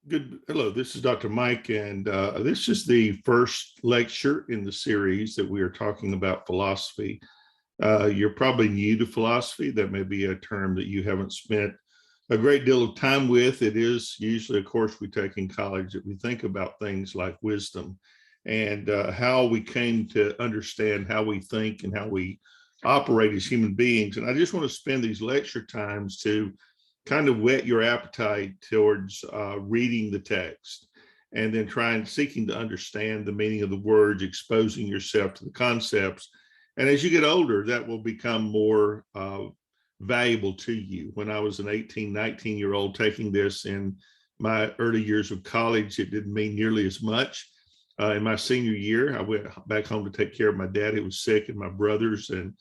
Hello, this is Dr. Mike, and this is the first lecture in the series that we are talking about philosophy. You're probably new to philosophy. That may be a term that you haven't spent a great deal of time with. It is usually a course we take in college that we think about things like wisdom and how we came to understand how we think and how we operate as human beings. And I just want to spend these lecture times to kind of whet your appetite towards reading the text and then seeking to understand the meaning of the words, exposing yourself to the concepts. And as you get older, that will become more valuable to you. When I was an 18, 19-year-old taking this in my early years of college, it didn't mean nearly as much. In my senior year, I went back home to take care of my dad who was sick and my brothers, and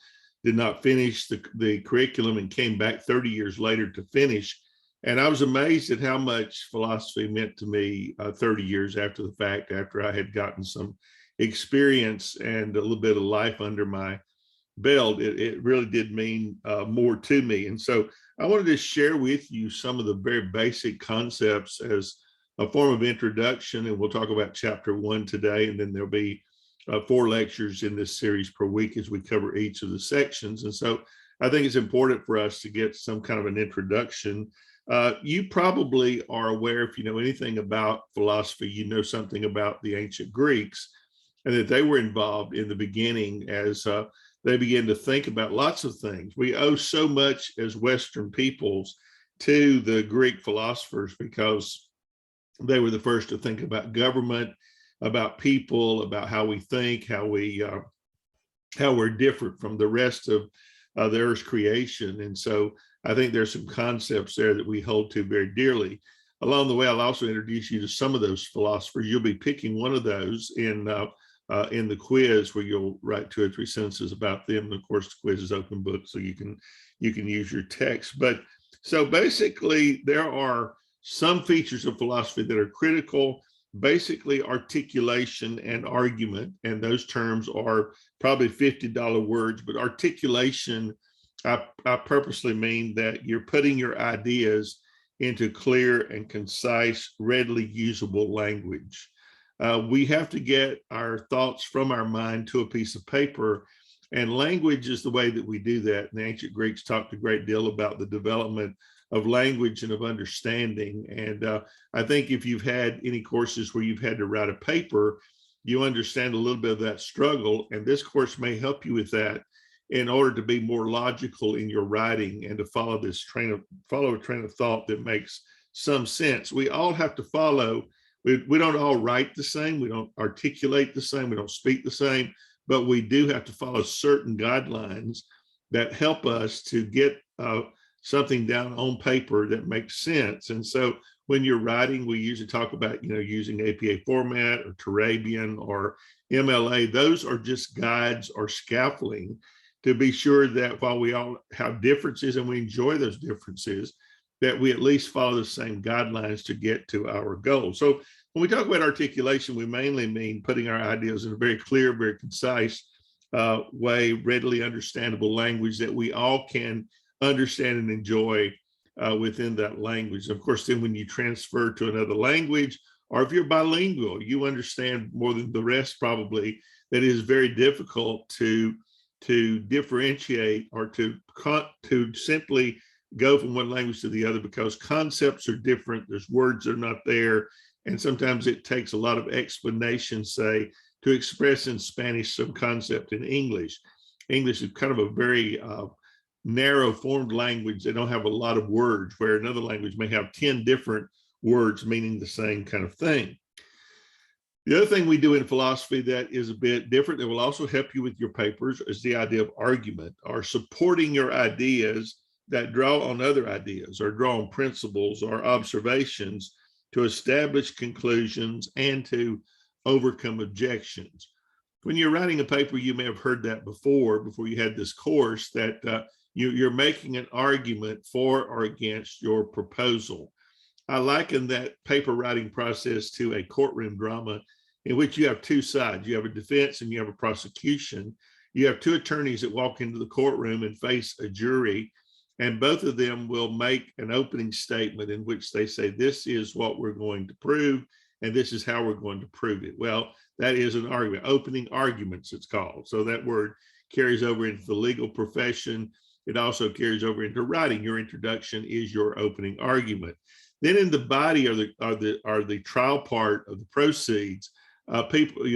did not finish the curriculum and came back 30 years later to finish. And I was amazed at how much philosophy meant to me 30 years after the fact, after I had gotten some experience and a little bit of life under my belt. It really did mean more to me. And so I wanted to share with you some of the very basic concepts as a form of introduction. And we'll talk about chapter 1 today, and then there'll be 4 lectures in this series per week as we cover each of the sections. And so I think it's important for us to get some kind of an introduction. You probably are aware, if you know anything about philosophy, you know something about the ancient Greeks, and that they were involved in the beginning as they began to think about lots of things. We owe so much as Western peoples to the Greek philosophers because they were the first to think about government, about people, about how we think, how we're different from the rest of the Earth's creation. And so I think there's some concepts there that we hold to very dearly. Along the way, I'll also introduce you to some of those philosophers. You'll be picking one of those in the quiz, where you'll write 2 or 3 sentences about them. And of course, the quiz is open book, so you can use your text. But so basically, there are some features of philosophy that are critical. Basically, articulation and argument, and those terms are probably $50 words, but articulation, I purposely mean that you're putting your ideas into clear and concise, readily usable language. We have to get our thoughts from our mind to a piece of paper, and language is the way that we do that. And the ancient Greeks talked a great deal about the development of language and of understanding. And I think if you've had any courses where you've had to write a paper, you understand a little bit of that struggle. And this course may help you with that in order to be more logical in your writing and to follow a train of thought that makes some sense. We all have to follow. We don't all write the same. We don't articulate the same. We don't speak the same, but we do have to follow certain guidelines that help us to get something down on paper that makes sense. And so when you're writing, we usually talk about, using APA format or Turabian or MLA. Those are just guides or scaffolding to be sure that while we all have differences and we enjoy those differences, that we at least follow the same guidelines to get to our goal. So when we talk about articulation, we mainly mean putting our ideas in a very clear, very concise way, readily understandable language that we all can understand and enjoy within that language. Of course, then when you transfer to another language, or if you're bilingual, you understand more than the rest probably that it is very difficult to differentiate or to simply go from one language to the other, because concepts are different. There's words that are not there. And sometimes it takes a lot of explanation, say, to express in Spanish some concept in English. English is kind of a very narrow formed language. They don't have a lot of words, where another language may have 10 different words meaning the same kind of thing. The other thing we do in philosophy that is a bit different, that will also help you with your papers, is the idea of argument, or supporting your ideas that draw on other ideas or draw on principles or observations to establish conclusions and to overcome objections. When you're writing a paper, you may have heard that before you had this course, that you're making an argument for or against your proposal. I liken that paper writing process to a courtroom drama in which you have 2 sides. You have a defense and you have a prosecution. You have 2 attorneys that walk into the courtroom and face a jury, And both of them will make an opening statement in which they say, this is what we're going to prove, and this is how we're going to prove it. Well, that is an argument, opening arguments it's called. So that word carries over into the legal profession. It also carries over into writing. Your introduction is your opening argument. Then in the body are the trial part of the proceeds. People,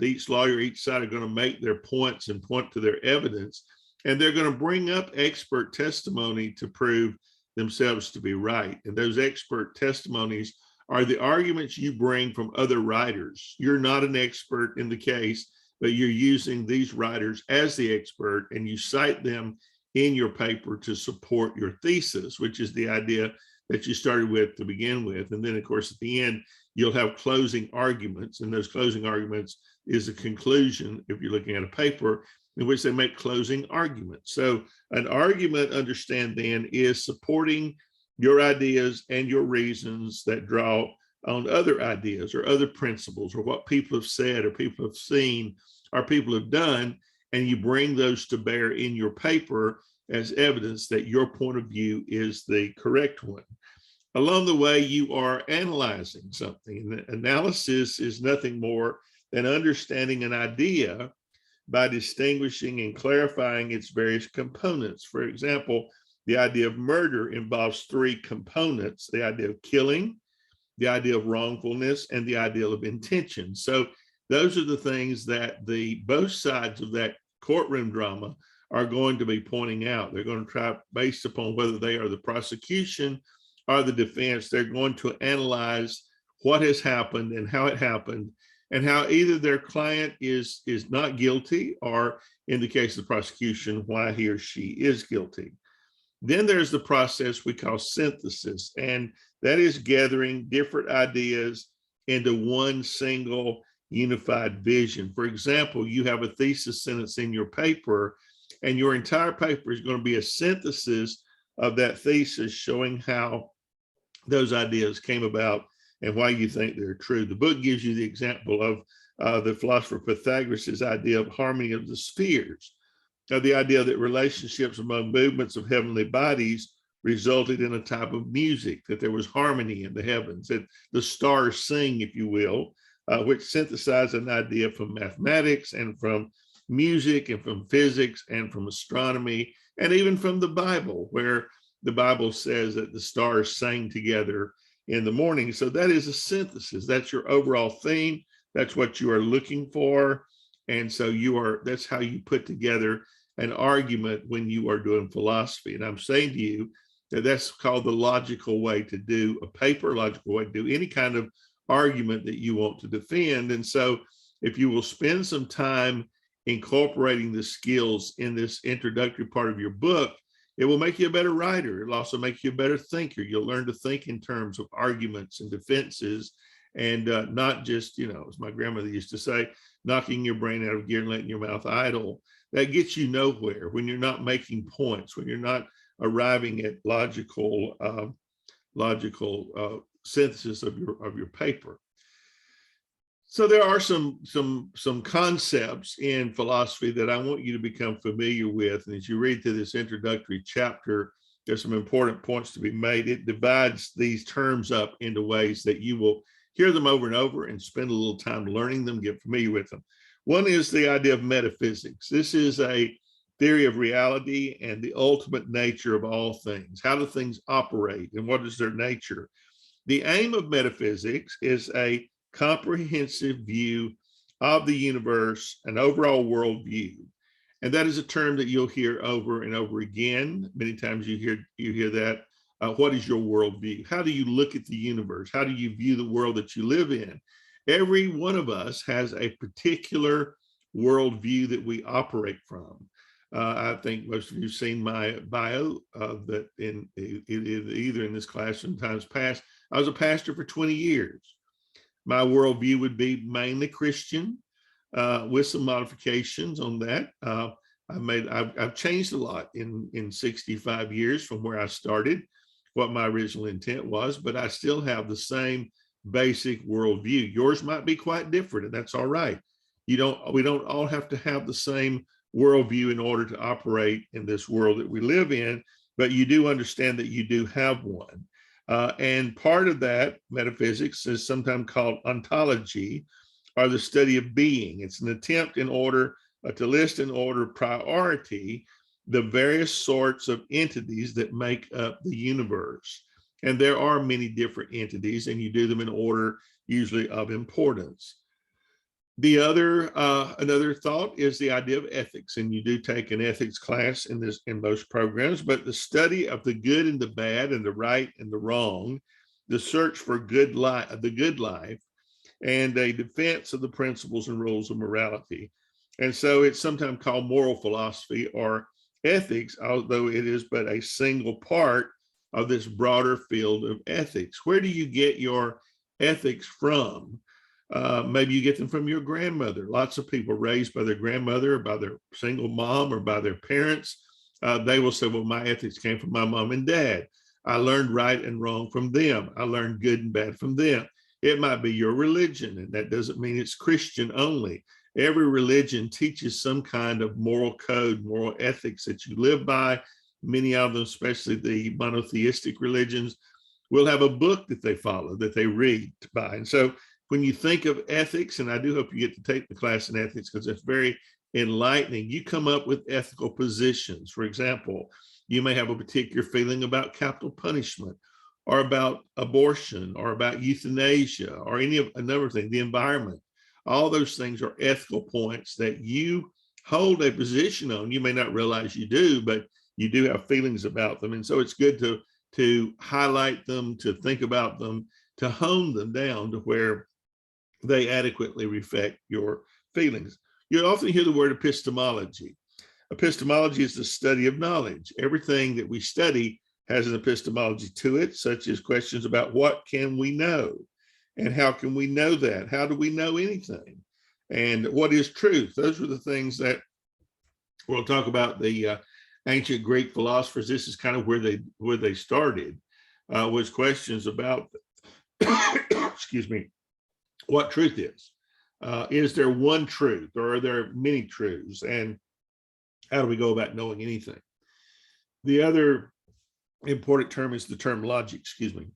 each lawyer, each side are going to make their points and point to their evidence. And they're going to bring up expert testimony to prove themselves to be right. And those expert testimonies are the arguments you bring from other writers. You're not an expert in the case, but you're using these writers as the expert, and you cite them in your paper to support your thesis, which is the idea that you started with to begin with. And then, of course, at the end, you'll have closing arguments. And those closing arguments is a conclusion, if you're looking at a paper, in which they make closing arguments. So an argument, understand then, is supporting your ideas and your reasons that draw on other ideas or other principles or what people have said or people have seen or people have done, and you bring those to bear in your paper as evidence that your point of view is the correct one. Along the way, you are analyzing something. And analysis is nothing more than understanding an idea by distinguishing and clarifying its various components. For example, the idea of murder involves three components: the idea of killing, the idea of wrongfulness, and the idea of intention. So those are the things that both sides of that courtroom drama are going to be pointing out. They're going to try, based upon whether they are the prosecution or the defense, they're going to analyze what has happened and how it happened, and how either their client is not guilty, or in the case of the prosecution, why he or she is guilty. Then there's the process we call synthesis, and that is gathering different ideas into one single unified vision. For example, you have a thesis sentence in your paper, and your entire paper is going to be a synthesis of that thesis, showing how those ideas came about and why you think they're true. The book gives you the example of the philosopher Pythagoras' idea of harmony of the spheres, the idea that relationships among movements of heavenly bodies resulted in a type of music, that there was harmony in the heavens, that the stars sing, if you will, which synthesized an idea from mathematics and from music and from physics and from astronomy and even from the Bible, where the Bible says that the stars sang together in the morning. So that is a synthesis. That's your overall theme. That's what you are looking for. And so that's how you put together an argument when you are doing philosophy. And I'm saying to you that that's called the logical way to do a paper, logical way to do any kind of argument that you want to defend. And so if you will spend some time incorporating the skills in this introductory part of your book, it will make you a better writer. It'll also make you a better thinker. You'll learn to think in terms of arguments and defenses, and not just, as my grandmother used to say, knocking your brain out of gear and letting your mouth idle. That gets you nowhere when you're not making points, when you're not arriving at logical synthesis of your paper. So there are some concepts in philosophy that I want you to become familiar with. And as you read through this introductory chapter, there's some important points to be made. It divides these terms up into ways that you will hear them over and over and spend a little time learning them, get familiar with them. One is the idea of metaphysics. This is a theory of reality and the ultimate nature of all things. How do things operate and what is their nature? The aim of metaphysics is a comprehensive view of the universe, an overall worldview. And that is a term that you'll hear over and over again. Many times you hear that. What is your worldview? How do you look at the universe? How do you view the world that you live in? Every one of us has a particular worldview that we operate from. I think most of you have seen my bio that either in this class or in times past. I was a pastor for 20 years. My worldview would be mainly Christian, with some modifications on that. I've changed a lot in 65 years from where I started, what my original intent was, but I still have the same basic worldview. Yours might be quite different, and that's all right. We don't all have to have the same worldview in order to operate in this world that we live in, but you do understand that you do have one. And part of that metaphysics is sometimes called ontology, or the study of being. It's an attempt in order to list in order of priority the various sorts of entities that make up the universe. And there are many different entities, and you do them in order usually of importance. The other, another thought is the idea of ethics, and you do take an ethics class in most programs, but the study of the good and the bad and the right and the wrong, the search for the good life, and a defense of the principles and rules of morality. And so it's sometimes called moral philosophy or ethics, although it is but a single part of this broader field of ethics. Where do you get your ethics from? Maybe you get them from your grandmother. Lots of people raised by their grandmother or by their single mom or by their parents. They will say, well, my ethics came from my mom and dad. I learned right and wrong from them. I learned good and bad from them. It might be your religion, and that doesn't mean it's Christian only. Every religion teaches some kind of moral code, moral ethics that you live by. Many of them, especially the monotheistic religions, will have a book that they follow, that they read by. And so when you think of ethics, and I do hope you get to take the class in ethics because it's very enlightening, you come up with ethical positions. For example, you may have a particular feeling about capital punishment, or about abortion, or about euthanasia, or any of a number of things, the environment. All those things are ethical points that you hold a position on. You may not realize you do, but you do have feelings about them. And so it's good to highlight them, to think about them, to hone them down to where they adequately reflect your feelings. You often hear the word epistemology. Epistemology is the study of knowledge. Everything that we study has an epistemology to it, such as questions about what can we know and how can we know that? How do we know anything? And what is truth? Those are the things that we'll talk about. The ancient Greek philosophers, this is kind of where they started, was questions about, excuse me, what truth is. Is there one truth, or are there many truths? And how do we go about knowing anything? The other important term is the term logic, excuse me.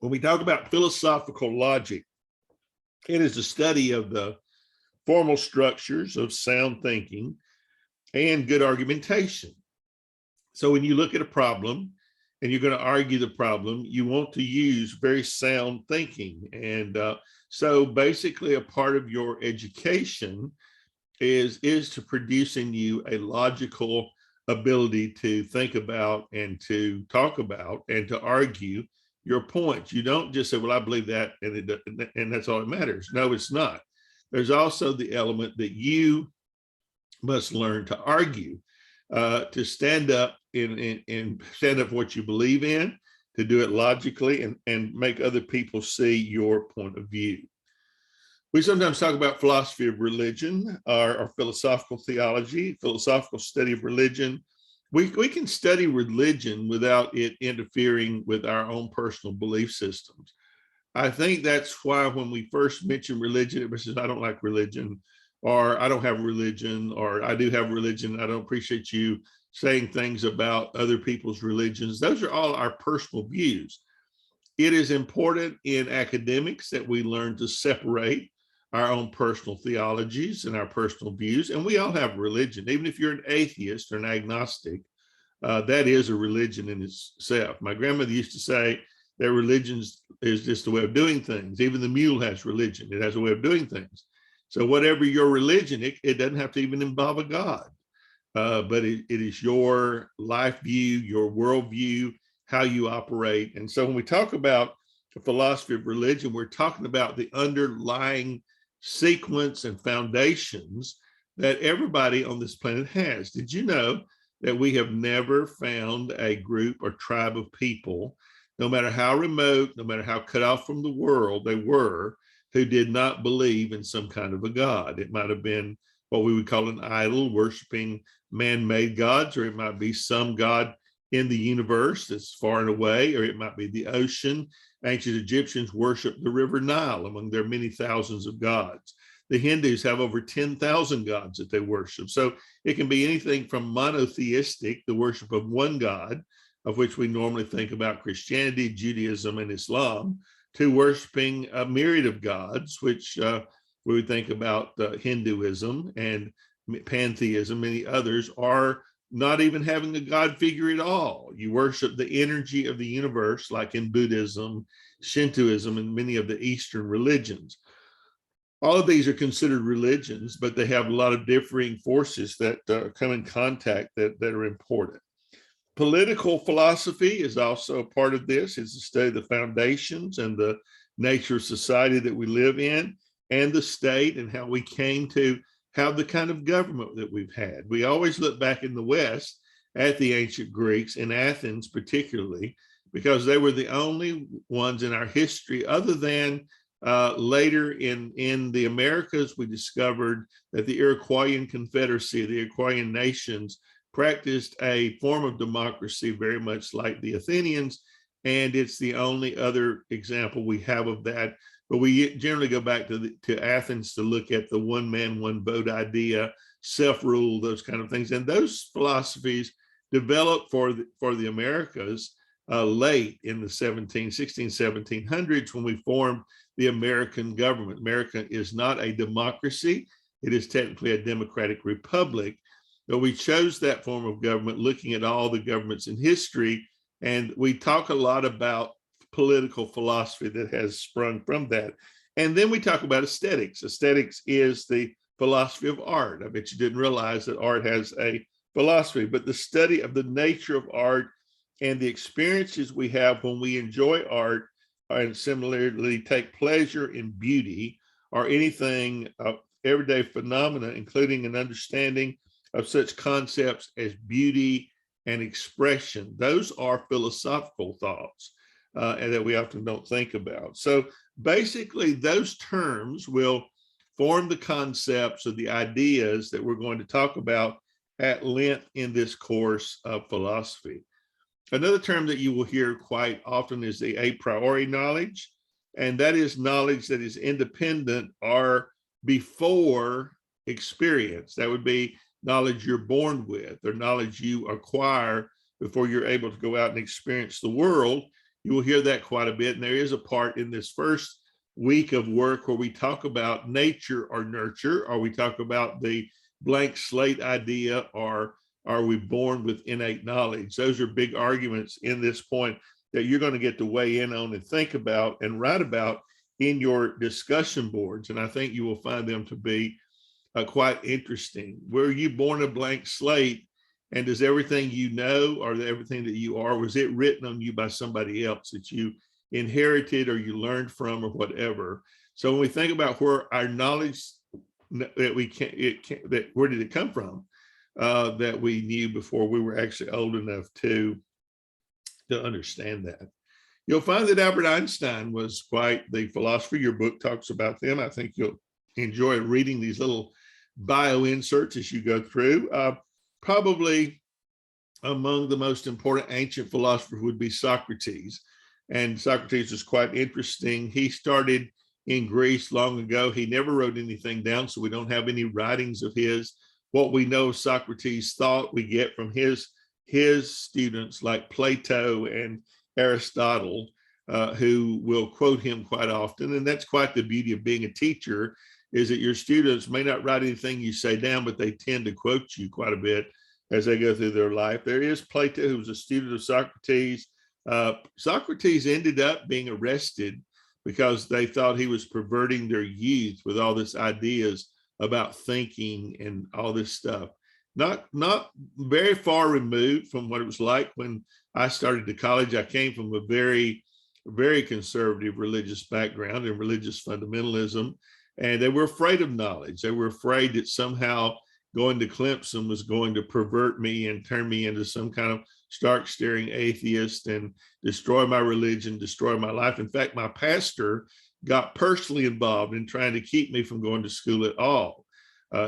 When we talk about philosophical logic, it is the study of the formal structures of sound thinking and good argumentation. So when you look at a problem and you're going to argue the problem, you want to use very sound thinking. And so basically a part of your education is to produce in you a logical ability to think about and to talk about and to argue your points. You don't just say, well, I believe that, and that's all that matters. No, it's not. There's also the element that you must learn to argue, to stand up and stand up for what you believe in, to do it logically and make other people see your point of view. We sometimes talk about philosophy of religion, or philosophical theology, philosophical study of religion. We can study religion without it interfering with our own personal belief systems. I think that's why when we first mention religion, everybody says, I don't like religion, or I don't have religion, or I do have religion. I don't appreciate you saying things about other people's religions. Those are all our personal views. It is important in academics that we learn to separate our own personal theologies and our personal views. And we all have religion. Even if you're an atheist or an agnostic, that is a religion in itself. My grandmother used to say that religion is just a way of doing things. Even the mule has religion. It has a way of doing things. So whatever your religion, it doesn't have to even involve a God, but it is your life view, your worldview, how you operate. And so when we talk about the philosophy of religion, we're talking about the underlying sequence and foundations that everybody on this planet has. Did you know that we have never found a group or tribe of people, no matter how remote, no matter how cut off from the world they were, who did not believe in some kind of a God? It might have been what we would call an idol, worshiping man-made gods, or it might be some God in the universe that's far and away, or it might be the ocean. Ancient Egyptians worshiped the river Nile among their many thousands of gods. The Hindus have over 10,000 gods that they worship. So it can be anything from monotheistic, the worship of one God, of which we normally think about Christianity, Judaism, and Islam, to worshiping a myriad of gods, which we would think about Hinduism and pantheism. Many others are not even having a God figure at all. You worship the energy of the universe, like in Buddhism, Shintoism, and many of the Eastern religions. All of these are considered religions, but they have a lot of differing forces that come in contact that are important. Political philosophy is also a part of this. It's the study of the foundations and the nature of society that we live in, and the state, and how we came to have the kind of government that we've had. We always look back in the West at the ancient Greeks, in Athens particularly, because they were the only ones in our history, other than later in the Americas, we discovered that the Iroquoian Confederacy, the Iroquoian nations, practiced a form of democracy very much like the Athenians, and it's the only other example we have of that. But we generally go back to Athens to look at the one man, one vote idea, self-rule, those kind of things. And those philosophies developed for the Americas late in the 1700s when we formed the American government. America is not a democracy. It is technically a democratic republic, but we chose that form of government looking at all the governments in history. And we talk a lot about political philosophy that has sprung from that. And then we talk about aesthetics. Aesthetics is the philosophy of art. I bet you didn't realize that art has a philosophy, but the study of the nature of art and the experiences we have when we enjoy art, and similarly take pleasure in beauty or anything of everyday phenomena, including an understanding of such concepts as beauty and expression. Those are philosophical thoughts and that we often don't think about. So basically, those terms will form the concepts of the ideas that we're going to talk about at length in this course of philosophy. Another term that you will hear quite often is the a priori knowledge, and that is knowledge that is independent or before experience. That would be knowledge you're born with, or knowledge you acquire before you're able to go out and experience the world. You will hear that quite a bit, and there is a part in this first week of work where we talk about nature or nurture, or we talk about the blank slate idea, or are we born with innate knowledge? Those are big arguments in this point that you're going to get to weigh in on and think about and write about in your discussion boards. And I think you will find them to be quite interesting. Were you born a blank slate? And does everything you know, or everything that you are, was it written on you by somebody else that you inherited or you learned from or whatever? So when we think about where our knowledge that where did it come from? That we knew before we were actually old enough to understand that. You'll find that Albert Einstein was quite the philosopher. Your book talks about them. I think you'll enjoy reading these little bio inserts as you go through. Probably among the most important ancient philosophers would be Socrates. And Socrates was quite interesting. He started in Greece long ago. He never wrote anything down, so we don't have any writings of his. What we know Socrates thought we get from his students like Plato and Aristotle, who will quote him quite often. And that's quite the beauty of being a teacher, is that your students may not write anything you say down, but they tend to quote you quite a bit as they go through their life. There is Plato, who was a student of Socrates. Socrates ended up being arrested because they thought he was perverting their youth with all these ideas about thinking and all this stuff. Not very far removed from what it was like when I started to college. I came from a very, very conservative religious background and religious fundamentalism, and they were afraid of knowledge. They were afraid that somehow going to Clemson was going to pervert me and turn me into some kind of stark staring atheist and destroy my religion, destroy my life. In fact, my pastor got personally involved in trying to keep me from going to school at all.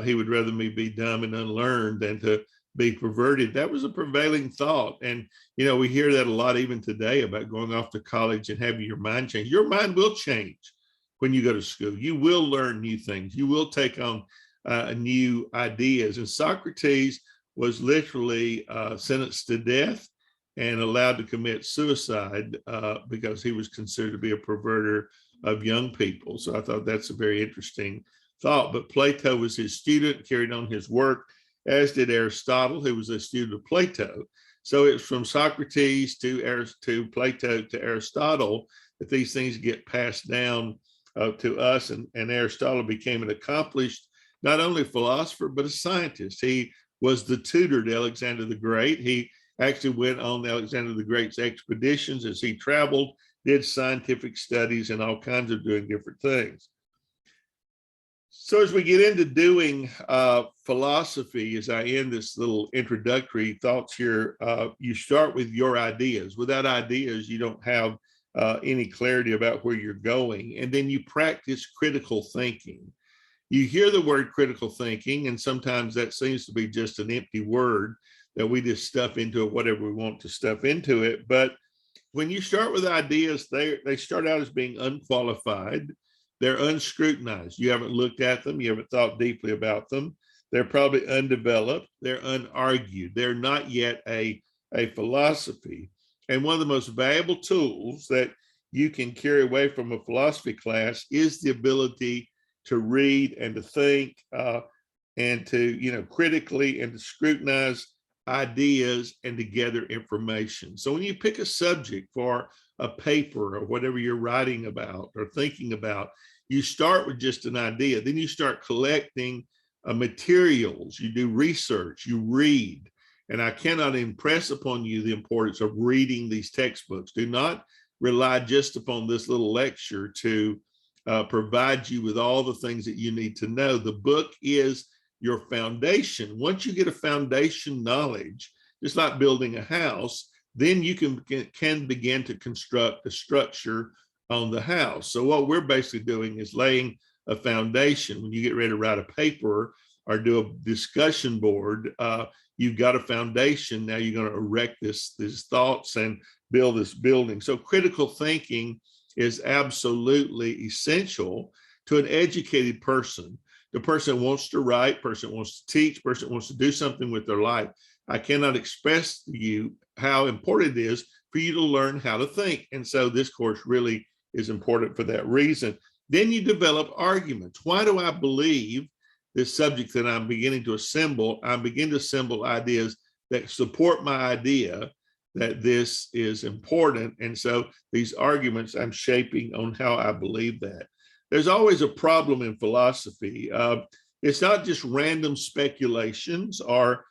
He would rather me be dumb and unlearned than to be perverted. That was a prevailing thought. And, you know, we hear that a lot even today about going off to college and having your mind change. Your mind will change. when you go to school. You will learn new things. You will take on new ideas. And Socrates was literally sentenced to death and allowed to commit suicide because he was considered to be a perverter of young people. So I thought that's a very interesting thought. But Plato was his student, carried on his work, as did Aristotle, who was a student of Plato. So it's from Socrates to Plato to Aristotle that these things get passed down to us. And Aristotle became an accomplished, not only philosopher, but a scientist. He was the tutor to Alexander the Great. He actually went on Alexander the Great's expeditions as he traveled, did scientific studies and all kinds of doing different things. So as we get into doing philosophy, as I end this little introductory thoughts here, you start with your ideas. Without ideas, you don't have any clarity about where you're going. And then you practice critical thinking. You hear the word critical thinking, and sometimes that seems to be just an empty word that we just stuff into it, whatever we want to stuff into it. But when you start with ideas, they start out as being unqualified. They're unscrutinized. You haven't looked at them. You haven't thought deeply about them. They're probably undeveloped. They're unargued. They're not yet a philosophy. And one of the most valuable tools that you can carry away from a philosophy class is the ability to read and to think and to, critically and to scrutinize ideas and to gather information. So when you pick a subject for a paper or whatever you're writing about or thinking about, you start with just an idea. Then you start collecting materials. You do research, you read. And I cannot impress upon you the importance of reading these textbooks. Do not rely just upon this little lecture to provide you with all the things that you need to know. The book is your foundation. Once you get a foundation knowledge, just like building a house, then you can begin to construct a structure on the house. So what we're basically doing is laying a foundation. When you get ready to write a paper or do a discussion board, you've got a foundation. Now you're going to erect these thoughts and build this building. So critical thinking is absolutely essential to an educated person. The person wants to write, person wants to teach, person wants to do something with their life. I cannot express to you how important it is for you to learn how to think. And so this course really is important for that reason. Then you develop arguments. Why do I believe this subject that I'm beginning to assemble? I begin to assemble ideas that support my idea that this is important. And so these arguments I'm shaping on how I believe that. There's always a problem in philosophy. It's not just random speculations or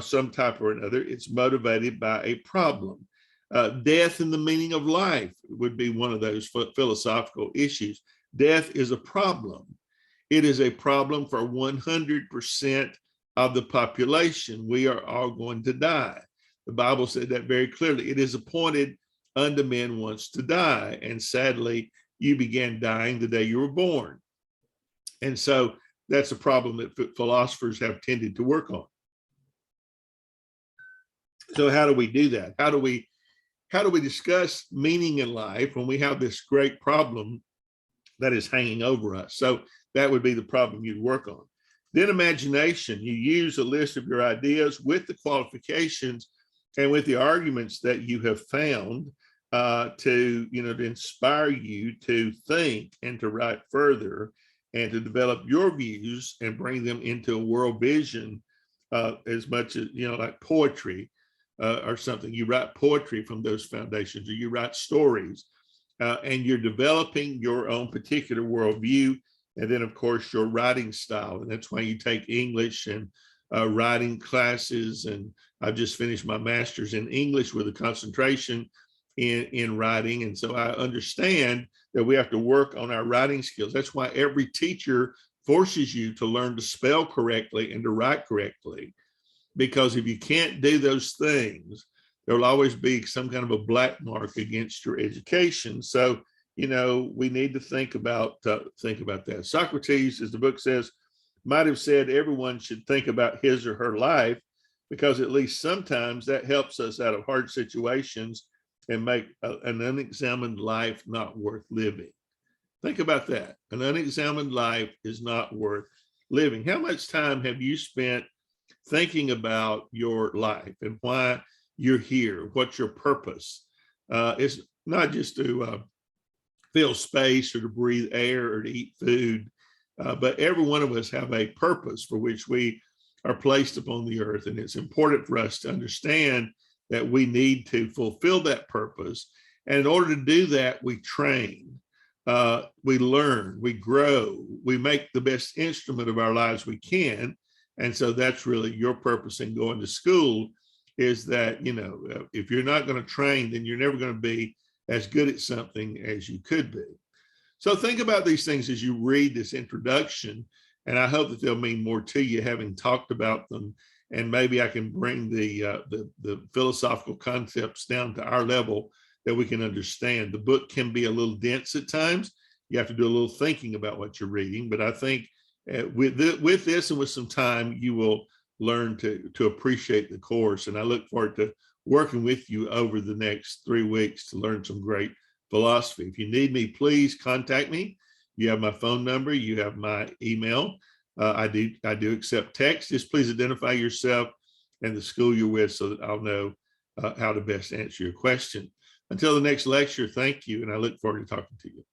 some type or another. It's motivated by a problem. Death and the meaning of life would be one of those philosophical issues. Death is a problem. It is a problem for 100% of the population. We are all going to die. The Bible said that very clearly. It is appointed unto men once to die. And sadly, you began dying the day you were born. And so that's a problem that philosophers have tended to work on. So how do we do that? How do we discuss meaning in life when we have this great problem that is hanging over us? So that would be the problem you'd work on. Then imagination. You use a list of your ideas with the qualifications and with the arguments that you have found to inspire you to think and to write further and to develop your views and bring them into a world vision as much as, like poetry or something. You write poetry from those foundations, or you write stories, and you're developing your own particular worldview. And then, of course, your writing style. And that's why you take English and writing classes. And I've just finished my master's in English with a concentration in writing. And so I understand that we have to work on our writing skills. That's why every teacher forces you to learn to spell correctly and to write correctly. Because if you can't do those things, there will always be some kind of a black mark against your education. So, we need to think about that. Socrates, as the book says, might have said everyone should think about his or her life, because at least sometimes that helps us out of hard situations and make an unexamined life not worth living. Think about that. An unexamined life is not worth living. How much time have you spent thinking about your life and why you're here? What's your purpose? It's not just to fill space or to breathe air or to eat food, but every one of us have a purpose for which we are placed upon the earth. And it's important for us to understand that we need to fulfill that purpose. And in order to do that, we train, we learn, we grow, we make the best instrument of our lives we can. And so that's really your purpose in going to school, is that, you know, if you're not going to train, then you're never going to be as good at something as you could be. So think about these things as you read this introduction, and I hope that they'll mean more to you having talked about them. And maybe I can bring the philosophical concepts down to our level that we can understand. The book can be a little dense at times. You have to do a little thinking about what you're reading, but I think with this and with some time, you will learn to appreciate the course. And I look forward to working with you over the next 3 weeks to learn some great philosophy. If you need me, please contact me. You have my phone number, you have my email. I do accept text. Just please identify yourself and the school you're with so that I'll know how to best answer your question. Until the next lecture, thank you, and I look forward to talking to you.